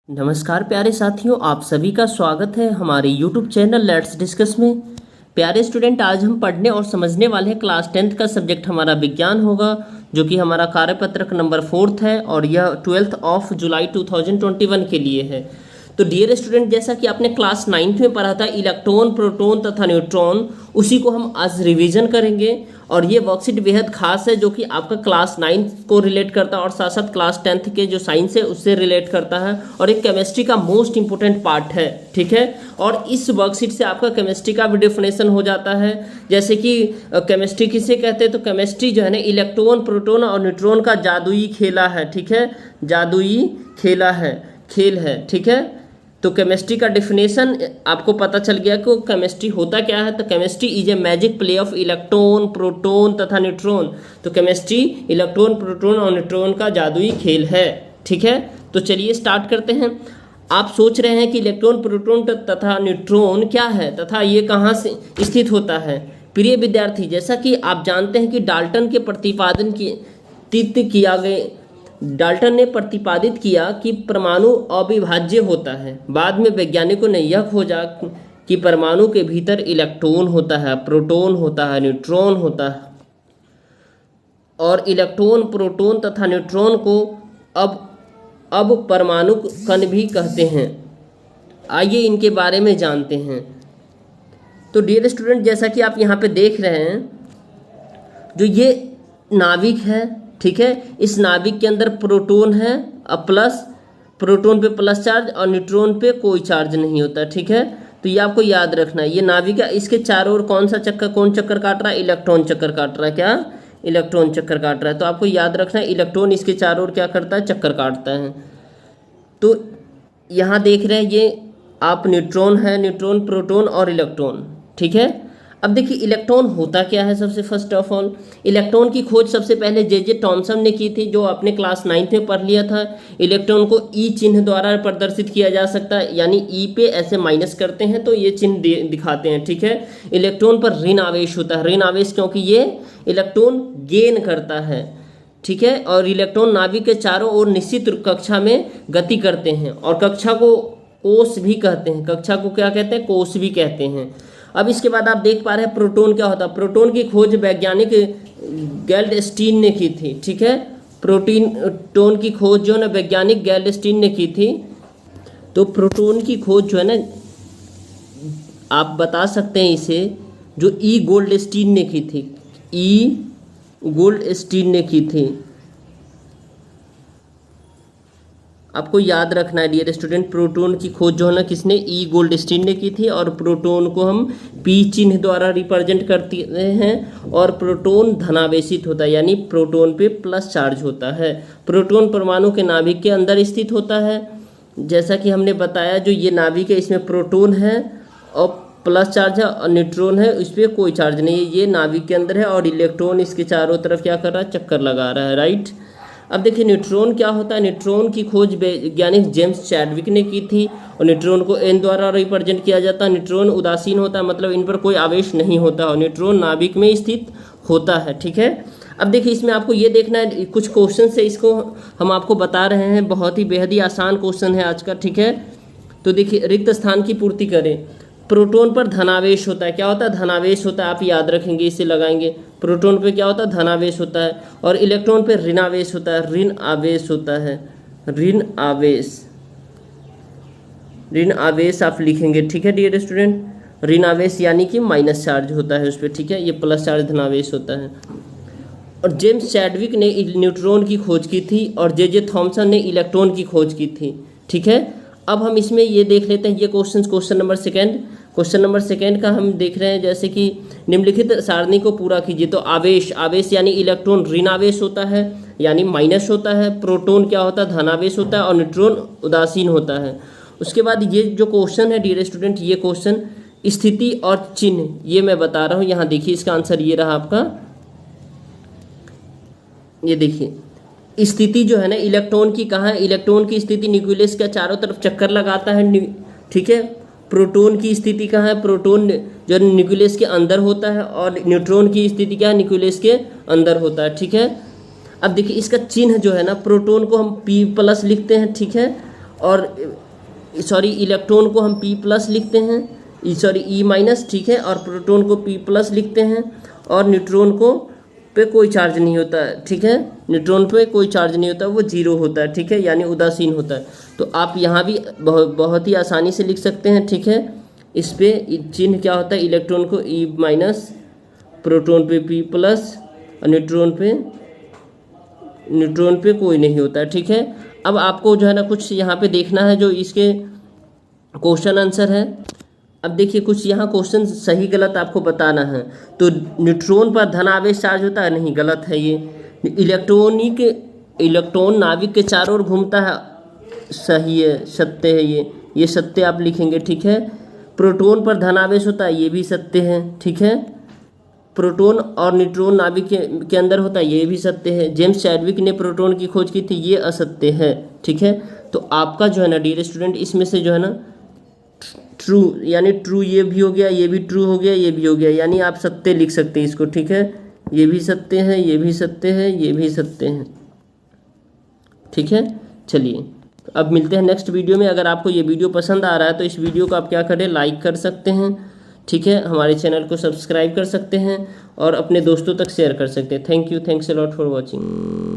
नमस्कार प्यारे साथियों, आप सभी का स्वागत है हमारे YouTube चैनल लेट्स डिस्कस में। प्यारे स्टूडेंट, आज हम पढ़ने और समझने वाले हैं क्लास 10th का सब्जेक्ट हमारा विज्ञान होगा, जो कि हमारा कार्यपत्रक नंबर 4 है और यह 12 ऑफ जुलाई 2021 के लिए है। तो डियर स्टूडेंट, जैसा कि आपने क्लास 9th में पढ़ा था इलेक्ट्रॉन, प्रोटॉन तथा न्यूट्रॉन, उसी को हम आज रिवीजन करेंगे। और ये वर्कशीट बेहद खास है, जो कि आपका क्लास 9th को रिलेट करता है और साथ साथ क्लास 10th के जो साइंस है उससे रिलेट करता है, और एक केमिस्ट्री का मोस्ट इंपोर्टेंट पार्ट है। ठीक है, और इस वर्कशीट से आपका केमिस्ट्री का भी डेफिनेशन हो जाता है। जैसे कि केमिस्ट्री किसे कहते हैं, तो केमिस्ट्री जो है ना इलेक्ट्रॉन, प्रोटॉन और न्यूट्रॉन का जादुई खेला है। ठीक है, जादुई खेला है, खेल है। ठीक है, तो केमिस्ट्री का डेफिनेशन आपको पता चल गया कि केमिस्ट्री होता क्या है। तो chemistry is a magic play of electron, proton तथा न्यूट्रॉन। तो केमिस्ट्री इलेक्ट्रॉन, प्रोटॉन और न्यूट्रॉन का जादुई खेल है। ठीक है, तो चलिए स्टार्ट करते हैं। आप सोच रहे हैं कि इलेक्ट्रॉन, प्रोटॉन तथा न्यूट्रॉन क्या है तथा ये कहाँ से स्थित होता है। प्रिय विद्यार्थी, जैसा कि आप जानते हैं कि डाल्टन के प्रतिपादन डाल्टन ने प्रतिपादित किया कि परमाणु अविभाज्य होता है। बाद में वैज्ञानिकों ने यह खोजा कि परमाणु के भीतर इलेक्ट्रॉन होता है, प्रोटॉन होता है, न्यूट्रॉन होता है, और इलेक्ट्रॉन, प्रोटॉन तथा न्यूट्रॉन को अब परमाणु कण भी कहते हैं। आइए इनके बारे में जानते हैं। तो डियर स्टूडेंट, जैसा कि आप यहाँ पे देख रहे हैं, जो ये नाभिक है, ठीक है, इस नाभिक के अंदर प्रोटॉन है प्लस, प्रोटॉन पे प्लस चार्ज और न्यूट्रॉन पे कोई चार्ज नहीं होता। ठीक है, तो ये आपको याद रखना है। ये नाभिक है, इसके चारों ओर कौन चक्कर काट रहा है, इलेक्ट्रॉन चक्कर काट रहा है। क्या, इलेक्ट्रॉन चक्कर काट रहा है। तो आपको याद रखना है इलेक्ट्रॉन इसके चारों ओर क्या करता है, चक्कर काटता है। तो यहाँ देख रहे हैं ये आप न्यूट्रॉन है, न्यूट्रॉन, प्रोटॉन और इलेक्ट्रॉन। ठीक है, अब देखिए इलेक्ट्रॉन होता क्या है। सबसे फर्स्ट ऑफ ऑल, इलेक्ट्रॉन की खोज सबसे पहले जे थॉमसन ने की थी, जो आपने क्लास 9th में पढ़ लिया था। इलेक्ट्रॉन को ई चिन्ह द्वारा प्रदर्शित किया जा सकता है, यानी ई पे ऐसे माइनस करते हैं तो ये चिन्ह दिखाते हैं। ठीक है, इलेक्ट्रॉन पर ऋण आवेश होता है, ऋण आवेश क्योंकि ये इलेक्ट्रॉन गेन करता है। ठीक है, और इलेक्ट्रॉन नाभिक के चारों ओर निश्चित कक्षा में गति करते हैं, और कक्षा को कोष भी कहते हैं। कक्षा को क्या कहते हैं, कोष भी कहते हैं। अब इसके बाद आप देख पा रहे हैं प्रोटॉन क्या होता है। प्रोटॉन की खोज वैज्ञानिक गैल्डस्टीन ने की थी। ठीक है, प्रोटॉन की खोज जो है ना वैज्ञानिक गैल्डस्टीन ने की थी। तो प्रोटॉन की खोज जो है ना, आप बता सकते हैं इसे, जो ई गोल्डस्टीन ने की थी, ई गोल्डस्टीन ने की थी। आपको याद रखना है डियर स्टूडेंट, प्रोटॉन की खोज जो है ना किसने, ई गोल्डस्टीन ने की थी। और प्रोटॉन को हम पी चिन्ह द्वारा रिप्रेजेंट करते हैं, और प्रोटॉन धनावेशित होता है, यानी प्रोटॉन पे प्लस चार्ज होता है। प्रोटॉन परमाणु के नाभिक के अंदर स्थित होता है। जैसा कि हमने बताया, जो ये नाभिक है इसमें प्रोटॉन है और प्लस चार्ज है, और न्यूट्रॉन है इस पर कोई चार्ज नहीं है। ये नाभिक के अंदर है और इलेक्ट्रॉन इसके चारों तरफ क्या कर रहा है, चक्कर लगा रहा है। राइट, अब देखिए न्यूट्रॉन क्या होता है। न्यूट्रॉन की खोज वैज्ञानिक जेम्स चैडविक ने की थी, और न्यूट्रॉन को एन द्वारा रिप्रेजेंट किया जाता है। न्यूट्रॉन उदासीन होता है, मतलब इन पर कोई आवेश नहीं होता, और न्यूट्रॉन नाभिक में स्थित होता है। ठीक है, अब देखिए इसमें आपको ये देखना है, कुछ क्वेश्चन से इसको हम आपको बता रहे हैं। बहुत ही बेहद ही आसान क्वेश्चन है आज का। ठीक है, तो देखिए रिक्त स्थान की पूर्ति करें। प्रोटॉन पर धनावेश होता है, क्या होता है, धनावेश होता है। आप याद रखेंगे, इसे लगाएंगे। प्रोटॉन पे क्या होता है, धनावेश होता है, और इलेक्ट्रॉन पे ऋण आवेश होता है, ऋण आवेश होता है, ऋण आवेश, ऋण आवेश आप लिखेंगे। ठीक है डियर स्टूडेंट, ऋण आवेश यानी कि माइनस चार्ज होता है उस पर। ठीक है, ये प्लस चार्ज धनावेश होता है। और जेम्स चैडविक ने न्यूट्रॉन की खोज की थी, और जे थॉमसन ने इलेक्ट्रॉन की खोज की थी। ठीक है, अब हम इसमें ये देख लेते हैं ये क्वेश्चन नंबर सेकेंड का हम देख रहे हैं। जैसे कि निम्नलिखित सारणी को पूरा कीजिए। तो आवेश यानी इलेक्ट्रॉन ऋण आवेश होता है, यानी माइनस होता है। प्रोटॉन क्या होता है, धनावेश होता है, और न्यूट्रॉन उदासीन होता है। उसके बाद ये जो क्वेश्चन है डियर स्टूडेंट, ये क्वेश्चन स्थिति और चिन्ह, ये मैं बता रहा हूँ। यहाँ देखिए इसका आंसर ये रहा आपका। ये देखिए स्थिति जो है ना इलेक्ट्रॉन की कहाँ है, इलेक्ट्रॉन की स्थिति न्यूक्लियस के चारों तरफ चक्कर लगाता है। ठीक है, प्रोटॉन की स्थिति कहाँ है, प्रोटॉन जो न्यूक्लियस के अंदर होता है, और न्यूट्रॉन की स्थिति क्या है, न्यूक्लियस के अंदर होता है। ठीक है, अब देखिए इसका चिन्ह जो है ना, प्रोटॉन को हम P+ लिखते हैं। ठीक है, और सॉरी इलेक्ट्रॉन को हम P+ लिखते हैं, सॉरी E-, ठीक है, और प्रोटॉन को P+ लिखते हैं, और न्यूट्रॉन को पे कोई चार्ज नहीं होता है, ठीक है, न्यूट्रॉन पे कोई चार्ज नहीं होता, वो जीरो होता है, ठीक है, यानी उदासीन होता है। तो आप यहाँ भी बहुत ही आसानी से लिख सकते हैं, ठीक है। इस पे चिन्ह क्या होता है, इलेक्ट्रॉन को E-, प्रोटॉन पे P+, और न्यूट्रॉन पे कोई नहीं होता है, ठीक है। अब आपको जो है ना कुछ यहाँ पे देखना है जो इसके क्वेश्चन आंसर है। अब देखिए कुछ यहाँ क्वेश्चन सही गलत आपको बताना है। तो न्यूट्रॉन पर धनावेश चार्ज होता है, नहीं, गलत है ये। इलेक्ट्रॉन नाभिक के चारों ओर घूमता है, सही है, सत्य है ये सत्य आप लिखेंगे, ठीक है। प्रोटॉन पर धनावेश होता है, ये भी सत्य है, ठीक है। प्रोटॉन और न्यूट्रॉन नाभिक के अंदर होता है, ये भी सत्य है। जेम्स चैडविक ने प्रोटॉन की खोज की थी, ये असत्य है, ठीक है। तो आपका जो है ना डियर स्टूडेंट, इसमें से जो है ना ट्रू, यानी ट्रू ये भी हो गया, ये भी ट्रू हो गया, ये भी हो गया, यानी आप सत्य लिख सकते हैं इसको, ठीक है। ये भी सत्य है, ये भी सत्य है, ये भी सत्य है, ठीक है। चलिए अब मिलते हैं नेक्स्ट वीडियो में। अगर आपको ये वीडियो पसंद आ रहा है तो इस वीडियो को आप क्या करें, लाइक कर सकते हैं, ठीक है। हमारे चैनल को सब्सक्राइब कर सकते हैं और अपने दोस्तों तक शेयर कर सकते हैं। Thank you, thanks a lot for watching.